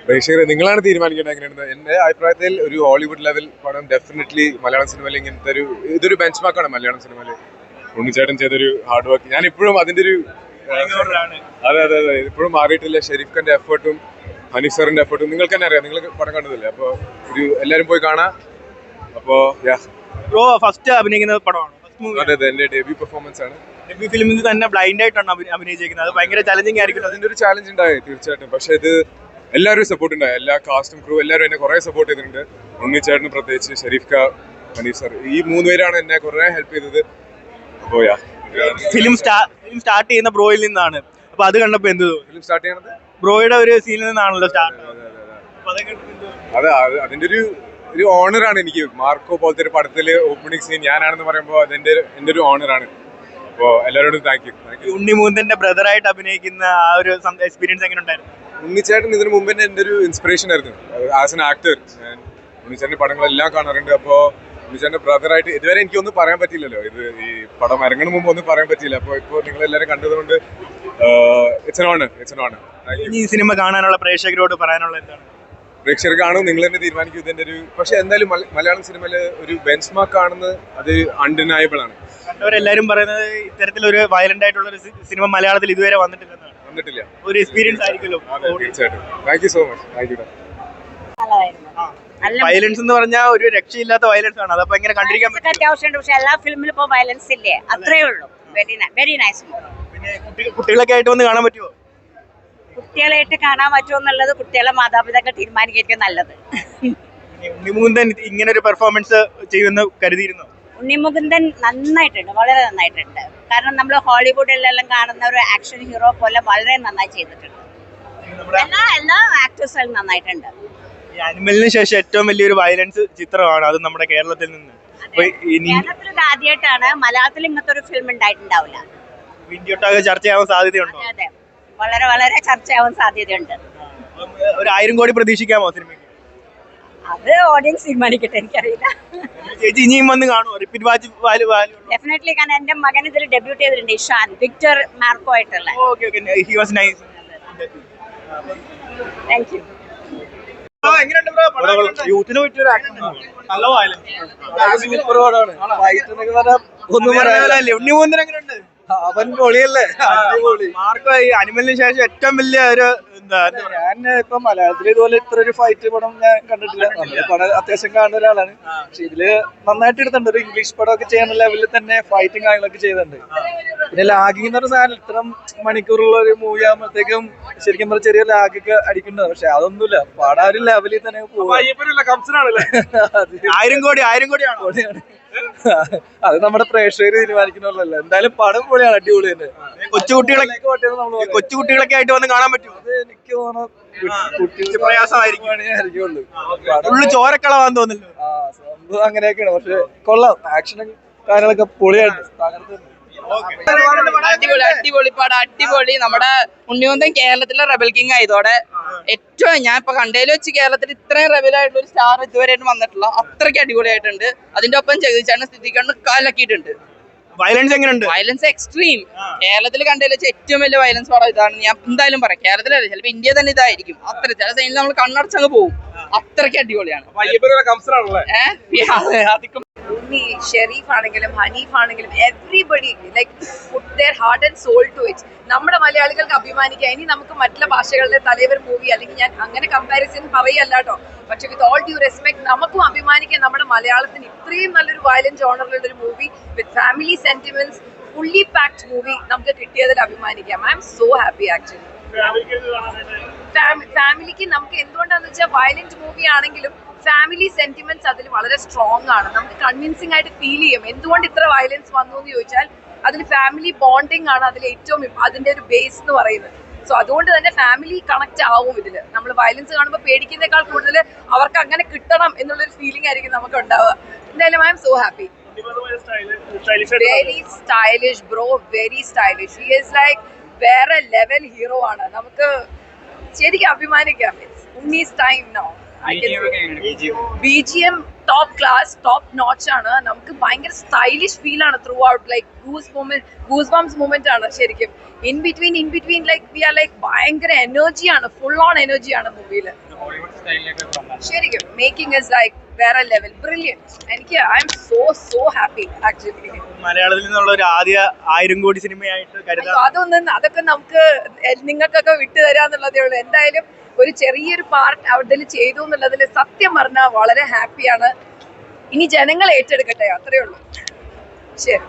പ്രേക്ഷകരെ നിങ്ങളാണ് തീരുമാനിക്കേണ്ടത് എങ്ങനെയാണ്. എന്റെ അഭിപ്രായത്തിൽ ഒരു ഹോളിവുഡ് ലെവൽ പടം ഡെഫിനറ്റ്ലി മലയാളം സിനിമയിൽ ഇങ്ങനത്തെ ഇതൊരു ബെഞ്ച് മാർക്കാണ് മലയാളം സിനിമയിൽ. ഉണ്ണിച്ചേട്ടൻ ചെയ്തൊരു ഹാർഡ് വർക്ക് ഞാൻ ഇപ്പോഴും അതിന്റെ ഒരു അതെ അതെ അതെ ഇപ്പോഴും മാറിയിട്ടില്ല. ഷെരീഫ് ഖാന്റെ എഫേർട്ടും ഹനീഫ് സാറിന്റെ എഫേർട്ടും നിങ്ങൾക്ക് തന്നെ അറിയാം, നിങ്ങൾ പടം കണ്ടതല്ലേ. അപ്പോൾ എല്ലാവരും പോയി കാണാം. അപ്പോ ഫസ്റ്റ് അഭിനയിക്കുന്ന പടമാണ്, അതെ അതെ എന്റെ ഡെബ്യൂ പെർഫോമൻസ് ആണ്. ഡെബ്യൂ ഫിലിമിൽ തന്നെ ബ്ലൈൻഡ് ആയിട്ടാണ് അഭിനയിച്ചിരിക്കുന്നത്. അത് ഭയങ്കര ചലഞ്ചിങ് ആയിരിക്കും. അതിന്റെ ഒരു ചാലഞ്ച് ഉണ്ടായി തീർച്ചയായിട്ടും. പക്ഷെ ഇത് എല്ലാവരും സപ്പോർട്ട് ഉണ്ടായി, എല്ലാ കാസ്റ്റും ക്രൂ എല്ലാവരും എന്നെ കുറെ സപ്പോർട്ട് ചെയ്തിട്ടുണ്ട്. ഉണ്ണിച്ചേട്ടന് പ്രത്യേകിച്ച്, ഷെരീഫ് ഖാൻ, ഹനീഫ് സാർ, ഈ 3 പേരാണ് എന്നെ കുറെ ഹെൽപ്പ് ചെയ്തത്. അപ്പോ ഫിലിം സ്റ്റാർട്ട് ചെയ്യുന്ന ബ്രോയിൽ നിന്നാണ്. അപ്പൊ അത് കണ്ടപ്പോ എന്ത് ഫിലിം സ്റ്റാർട്ട് ചെയ്യണത് ബ്രോയുടെ ഒരു സീനിൽ നിന്നാണല്ലോ സ്റ്റാർട്ട്. അതെ അതിന്റെ ഒരു ഓണറാണ് എനിക്ക്. മാർക്കോ പോലത്തെ ഒരു പടത്തില് ഓപ്പണിംഗ് സീൻ ഞാനാണെന്ന് പറയുമ്പോൾ അതെന്റെ ഒരു ഓണറാണ്. അപ്പോ എല്ലാവരോടും താങ്ക് യു. ഉണ്ണിമൂന്തന്റെ ബ്രദറായിട്ട് അഭിനയിക്കുന്ന ആ ഒരു എക്സ്പീരിയൻസ് എങ്ങനെ ഉണ്ടായിരുന്നു? ഉണ്ണിച്ചേട്ടൻ ഇതിനു മുമ്പ് എന്റെ ഒരു ഇൻസ്പിറേഷൻ ആയിരുന്നു ആസ് എൻ ആക്ടർ. ഞാൻ ഉണ്ണിച്ചേട്ടന്റെ പടങ്ങളെല്ലാം കാണാറുണ്ട്. അപ്പോൾ ഉണ്ണിച്ചേട്ടന്റെ ബ്രദറായിട്ട് ഇതുവരെ എനിക്കൊന്നും പറയാൻ പറ്റില്ലല്ലോ. ഈ പടം ഇറങ്ങുന്ന മുമ്പ് ഒന്നും പറയാൻ പറ്റില്ല. അപ്പോൾ ഇപ്പോൾ നിങ്ങളെല്ലാവരും കണ്ടതുകൊണ്ട് ഇറ്റ്സ് എൻ ഓണർ. ഈ സിനിമ കാണാനുള്ള പ്രേക്ഷകരോട് പറയാനുള്ള എന്താണ്? പ്രേക്ഷകർ കാണും, നിങ്ങൾ തന്നെ തീരുമാനിക്കും ഇതിന്റെ പക്ഷെ എന്തായാലും മലയാളം സിനിമയിൽ ഒരു ബെഞ്ച് മാർക്ക് ആണെന്ന് അത് അൺഡിനയബിൾ ആണ്. കണ്ടവരെല്ലാരും പറയുന്നത് ഇത്തരത്തിലൊരു വയലന്റ് ആയിട്ടുള്ള ഒരു സിനിമ മലയാളത്തിൽ ഇതുവരെ വന്നിട്ടില്ല. ഒരു എക്സ്പീരിയൻസ് ആയിരിക്കുമല്ലോ. തീർച്ചയായിട്ടും. Thank you so much. Thank you. Violence എന്ന് പറഞ്ഞാൽ ഒരു രക്ഷയില്ലാത്ത വയലൻസ് ആണ്. അതപ്പോ എങ്ങനെ കണ്ടിരിക്കാൻ പറ്റും? അത്യാവശ്യമുണ്ട്, പക്ഷെ എല്ലാ ഫിലിമിലും ഇപ്പൊ വയലൻസ് ഇല്ലേ, അത്രേ ഉള്ളൂ. Very nice. പിന്നെ കുട്ടികളൊക്കെ ആയിട്ട് വന്ന് കാണാൻ പറ്റുമോ? കുട്ടികളായിട്ട് കാണാൻ പറ്റുമോ എന്നുള്ളത് കുട്ടികളെ മാതാപിതാക്കൾ തീരുമാനിക്കുകയായിരിക്കും നല്ലത്. ഉണ്ണിമുകുന്ദൻ ഇങ്ങനെ ഒരു പെർഫോമൻസ് ചെയ്യുമെന്ന് കരുതിയിരുന്നു? ഉണ്ണിമുകുന്ദൻ നന്നായിട്ടുണ്ട്, വളരെ നന്നായിട്ടുണ്ട്. കാരണം നമ്മൾ ഹോളിവുഡിലെല്ലാം കാണുന്ന ഒരു ആക്ഷൻ ഹീറോ പോലെ വളരെ നന്നായി ചെയ്തിട്ടുണ്ട്. എല്ലാ ആക്ടേഴ്സും നന്നായിട്ടുണ്ട്. അനിമലിന് ശേഷം ഏറ്റവും വലിയൊരു വയലൻസ് ചിത്രമാണ് അത് നമ്മുടെ കേരളത്തിൽ നിന്ന്. കേരളത്തിൽ ഇത് ആദ്യമായിട്ടാണ്. മലയാളത്തിൽ ഇങ്ങനത്തെ ഒരു ഫിലിം ഉണ്ടായിട്ടുണ്ടാവില്ല. ഇന്ത്യയൊട്ടാകെ ചർച്ചയാവാൻ സാധ്യതയുണ്ടോ? അതെ, വളരെ വളരെ ചർച്ചയാവാൻ സാധ്യതയുണ്ട്. ഒരു 1000 കോടി പ്രതീക്ഷിക്കാമോ സിനിമയ്ക്ക്? അത് ഓഡിയൻസ് തീരുമാനിക്കട്ടെ, എനിക്കറിയില്ല. ചേച്ചി ഇനിയും വന്ന് കാണുമോ? Repeat watch definitely. കാരണം എന്റെ മകൻ ഇതിൽ ഡെബ്യൂട്ട് ചെയ്തിട്ടുണ്ട്, ഇഷാൻ വിക്ടർ മാർക്കോ ആയിട്ടുള്ള. He was nice. Thank you. യൂത്തിന് പറ്റിയൊരു ആക്ഷൻ നല്ല ഉണ്ണിമൂന്തൻ എങ്ങനെയുണ്ട്? അവൻ പൊളിയല്ലേ, അടിപൊളി. മാർക്കോ ഈ അനിമലിന് ശേഷം ഏറ്റവും വലിയ ഒരു ഞാൻ ഇപ്പൊ മലയാളത്തിൽ ഇതുപോലെ ഇത്ര ഒരു ഫൈറ്റ് പടം ഞാൻ കണ്ടിട്ടില്ല. നമ്മള് പടം അത്യാവശ്യം കാണുന്ന ഒരാളാണ്. പക്ഷെ ഇതില് നന്നായിട്ട് എടുത്തിട്ടുണ്ട്. ഒരു ഇംഗ്ലീഷ് പടം ഒക്കെ ചെയ്യുന്ന ലെവലിൽ തന്നെ ഫൈറ്റും കാര്യങ്ങളൊക്കെ ചെയ്തിട്ടുണ്ട്. പിന്നെ ലാഗിങ് എന്ന് പറഞ്ഞ സാധനം ഇത്ര മണിക്കൂറുള്ള ഒരു മൂവി ആകുമ്പോഴത്തേക്കും ശരിക്കും പറഞ്ഞ ചെറിയ ലാഗൊക്കെ അടിക്കുന്നത്. പക്ഷെ അതൊന്നുമില്ല, പടം ഒരു ലെവലിൽ തന്നെ പോകും. 1000 കോടിയാണോ? അത് നമ്മുടെ പ്രേക്ഷകർ തീരുമാനിക്കുന്നല്ലോ. എന്തായാലും പടം പൊളിയാണ്, അടിപൊളി തന്നെ. കൊച്ചുകുട്ടികളൊക്കെ ആയിട്ട് വന്ന് കാണാൻ പറ്റും? അത് എനിക്ക് തോന്നുന്നു പ്രയാസമായിരിക്കുള്ളൂ. ചോരക്കളവാന്ന് തോന്നുന്നു. സംഭവം അങ്ങനെയൊക്കെയാണ്. പക്ഷെ കൊള്ളാം, ആക്ഷനും കാര്യങ്ങളൊക്കെ പൊളിയായിട്ട് തകർത്തുണ്ട്. അടിപൊളി പടം, അടിപൊളി. നമ്മുടെ ഉണ്ണിമുന്തൻ കേരളത്തിലെ റെബൽ കിങ് ആയതോടെ ഏറ്റവും ഞാൻ ഇപ്പൊ കണ്ടതിൽ വെച്ച് കേരളത്തിൽ ഇത്രയും റെബൽ ആയിട്ടുള്ള ഒരു സ്റ്റാർ ഇതുവരെയായിട്ട് വന്നിട്ടുള്ള അത്രയ്ക്ക് അടിപൊളിയായിട്ടുണ്ട്. അതിന്റെ ഒപ്പം ജഗതിച്ചേട്ടൻ സ്ഥിതിക്കാണ്ട് കാലക്കിയിട്ടുണ്ട്. വയലൻസ് എങ്ങനെയുണ്ട്? Violence extreme. കേരളത്തിൽ കണ്ടതിൽ വെച്ച് ഏറ്റവും വലിയ വയലൻസ് പടം ഇതാണ്. ഞാൻ എന്തായാലും പറയാം, കേരളത്തിലല്ല, ചിലപ്പോൾ ഇന്ത്യ തന്നെ ഇതായിരിക്കും. അത്ര ചില സൈനിൽ നമ്മൾ കണ്ണടച്ചങ്ങ് പോകും. അത്രയ്ക്ക് അടിപൊളിയാണ്. ഷെരീഫ് ആണെങ്കിലും ഹനീഫ് ആണെങ്കിലും everybody like put their heart and soul to it. നമ്മുടെ മലയാളികൾക്ക് അഭിമാനിക്കാം. ഇനി നമുക്ക് മറ്റുള്ള ഭാഷകളുടെ തലവർ മൂവി അല്ലെങ്കിൽ ഞാൻ അങ്ങനെ കമ്പാരിസൺ പറയല്ല കേട്ടോ, പക്ഷെ വിത്ത് ഓൾ ഡ്യൂ റെസ്പെക്ട് നമുക്കും അഭിമാനിക്കാം. നമ്മുടെ മലയാളത്തിന് ഇത്രയും നല്ലൊരു വയലന്റ് ജോണറിലുള്ള ഒരു movie with family sentiments, fully packed movie നമുക്ക് കിട്ടിയതിൽ അഭിമാനിക്കാം. I am so happy actually. ഫാമിലിക്ക് നമുക്ക് എന്തുകൊണ്ടാന്ന് വെച്ചാൽ വയലന്റ് മൂവി ആണെങ്കിലും ഫാമിലി സെന്റിമെന്റ്സ് അതിൽ വളരെ സ്ട്രോങ് ആണ്. നമുക്ക് കൺവിൻസിംഗ് ആയിട്ട് ഫീൽ ചെയ്യും എന്തുകൊണ്ട് ഇത്ര വയലൻസ് വന്നു എന്ന് ചോദിച്ചാൽ അതിൽ ഫാമിലി ബോണ്ടിങ് ആണ് അതിൽ ഏറ്റവും അതിന്റെ ഒരു ബേസ് എന്ന് പറയുന്നത്. സോ അതുകൊണ്ട് തന്നെ ഫാമിലി കണക്ട് ആവും ഇതിൽ. നമ്മൾ വയലൻസ് കാണുമ്പോൾ പേടിക്കുന്നേക്കാൾ കൂടുതൽ അവർക്ക് അങ്ങനെ കിട്ടണം എന്നുള്ളൊരു ഫീലിംഗ് ആയിരിക്കും നമുക്ക് ഉണ്ടാവുക. എന്തായാലും I am so happy. Very stylish bro, very stylish. He is like വേറെ ലെവൽ ഹീറോ ആണ്. നമുക്ക് ശരിക്കും അഭിമാനിക്കാം. ഉണ്ണീസ് time now. BGM top class, top notch ആണ്. നമുക്ക് ഭയങ്കര സ്റ്റൈലിഷ് ഫീൽ ആണ് throughout. Like goosebumps moment ആണ് ശരിക്കും. In between like we are like ഭയങ്കര എനർജിയാണ്, ഫുൾ ഓൺ എനർജിയാണ് മൂവിയില് ശരിക്കും. മേക്കിംഗ് ഇസ് ലൈക്ക് വേറെ ലെവൽ, ബ്രില്യൻറ്റ്. എനിക്ക് I am so happy actually. മലയാളത്തിൽ നിന്നുള്ള ഒരു ആദ്യ 1000 കോടി സിനിമയായിട്ട് കരുതാം. അതൊക്കെ നമുക്ക് നിങ്ങൾക്കൊക്കെ വിട്ടുതരാന്നുള്ളതേ ഉള്ളൂ. എന്തായാലും ഒരു ചെറിയൊരു പാർട്ട് അവിടെ ചെയ്തു എന്നുള്ളതിൽ സത്യം പറഞ്ഞാൽ വളരെ ഹാപ്പിയാണ്. ഇനി ജനങ്ങൾ ഏറ്റെടുക്കട്ടെ, അത്രേ ഉള്ളൂ. ശരി.